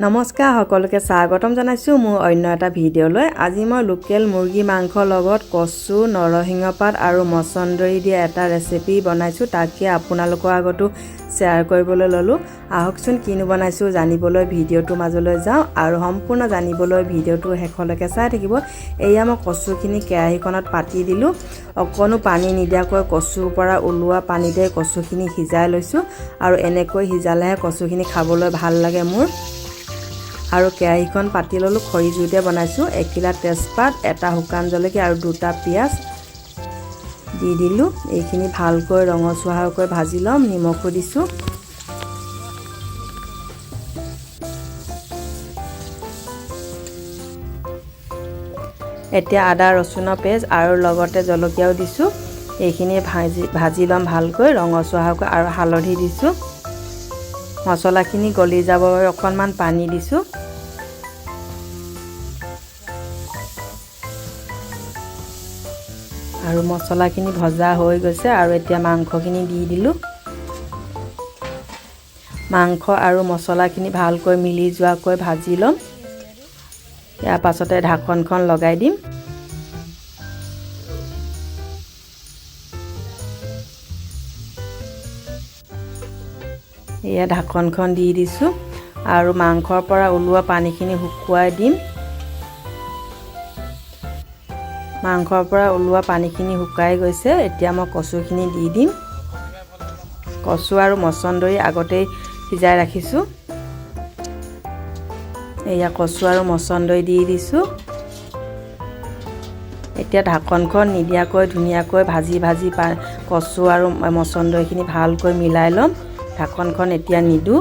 নমস্কাৰ সকলোকে স্বাগতম জানাইছো মোৰ অন্য এটা ভিডিঅলৈ। আজি মই লোকেল মুৰ্গী মাংস লগত কচু নৰসিংহ পাত আৰু মছন্দৰী দিয়া এটা ৰেচিপি বনাইছো, তাকে আপোনালোকৰ আগতো শ্বেয়াৰ কৰিবলৈ ললো। আহকচোন কিনো বনাইছো জানিবলৈ ভিডিঅ'টো মাজলৈ যাওঁ আৰু সম্পূৰ্ণ জানিবলৈ ভিডিঅ'টো শেষলৈকে চাই থাকিব। এয়া মই কচুখিনি কেৰাহীখনত পাতি দিলো, অকণো পানী নিদিয়াকৈ কচুৰ পৰা ওলোৱা পানীতে কচুখিনি সিজাই লৈছো আৰু এনেকৈ সিজালেহে কচুখিনি খাবলৈ ভাল লাগে মোৰ। আৰু কেৰাহীখন পাতি ললো, খৰি জুইতে বনাইছো। 1 কিলা তেজপাত, এটা শুকান জলকীয়া আৰু 2টা পিয়াজ দি দিলো। এইখিনি ভালকৈ ৰঙচুৱাকৈ ভাজি লম। নিমখো দিছো। এতিয়া আদা ৰচুনৰ পেষ্ট আৰু লগতে জলকীয়াও দিছো। এইখিনি ভাজি লম ভালকৈ ৰঙচুৱাকৈ আৰু হালধি দিছো। মছলাখিনি গলি যাবলৈ অকণমান পানী দিছো। আৰু মছলাখিনি ভজা হৈ গৈছে আৰু এতিয়া মাংসখিনি দি দিলো। মাংস আৰু মছলাখিনি ভালকৈ মিলি যোৱাকৈ ভাজি লম। ইয়াৰ পাছতে ঢাকনখন লগাই দিম। এয়া ঢাকনখন দি দিছো আৰু মাংসৰ পৰা ওলোৱা পানীখিনি শুকুৱাই দিম। মাংসৰ পৰা ওলোৱা পানীখিনি শুকাই গৈছে। এতিয়া মই কচুখিনি দি দিম। কচু আৰু মছন্দৰী আগতেই সিজাই ৰাখিছো। এয়া কচু আৰু মছন্দৰী দি দিছো। এতিয়া ঢাকনখন নিদিয়াকৈ ধুনীয়াকৈ ভাজি কচু আৰু মছন্দৰীখিনি ভালকৈ মিলাই ল'ম। ঢাকনখন এতিয়া নিদো,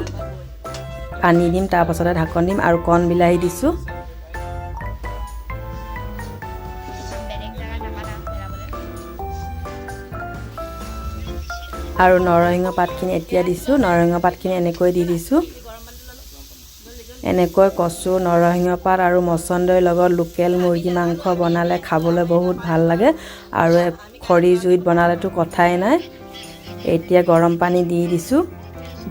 পানী দিম, তাৰ পাছতে ঢাকন দিম আৰু কণ বিলাহী দিছো। আৰু নৰসিংহ পাতখিনি এতিয়া দিছো। নৰসিংহ পাতখিনি এনেকৈ দি দিছো। এনেকৈ কচু নৰসিংহ পাত আৰু মছন্দৰীৰ লগত লোকেল মুৰ্গী মাংস বনালে খাবলৈ বহুত ভাল লাগে আৰু খৰি জুইত বনালেতো কথাই নাই। এতিয়া গৰম পানী দি দিছো।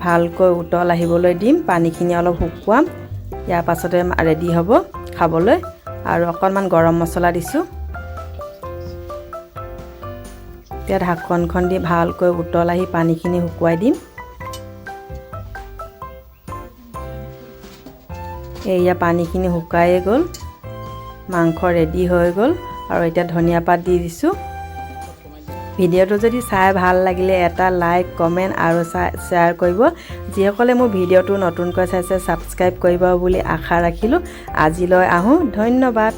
ভালকৈ উতল আহিবলৈ দিম। পানীখিনি অলপ শুকুৱাম। ইয়াৰ পাছতে ৰেডি হ'ব খাবলৈ। আৰু অকণমান গৰম মছলা দিছো। এতিয়া ঢাকনখন দি ভালকৈ উতল আহি পানীখিনি শুকুৱাই দিম। এয়া পানীখিনি শুকাই গ'ল, মাংস ৰেডি হৈ গ'ল আৰু এতিয়া ধনিয়া পাত দি দিছো। ভিডিঅ'টো যদি চাই ভাল লাগিলে এটা লাইক, কমেণ্ট আৰু শ্বেয়াৰ কৰিব। যিসকলে মোৰ ভিডিঅ'টো নতুনকৈ চাইছে ছাবস্ক্ৰাইব কৰিব বুলি আশা ৰাখিলোঁ। আজিলৈ আহোঁ। ধন্যবাদ।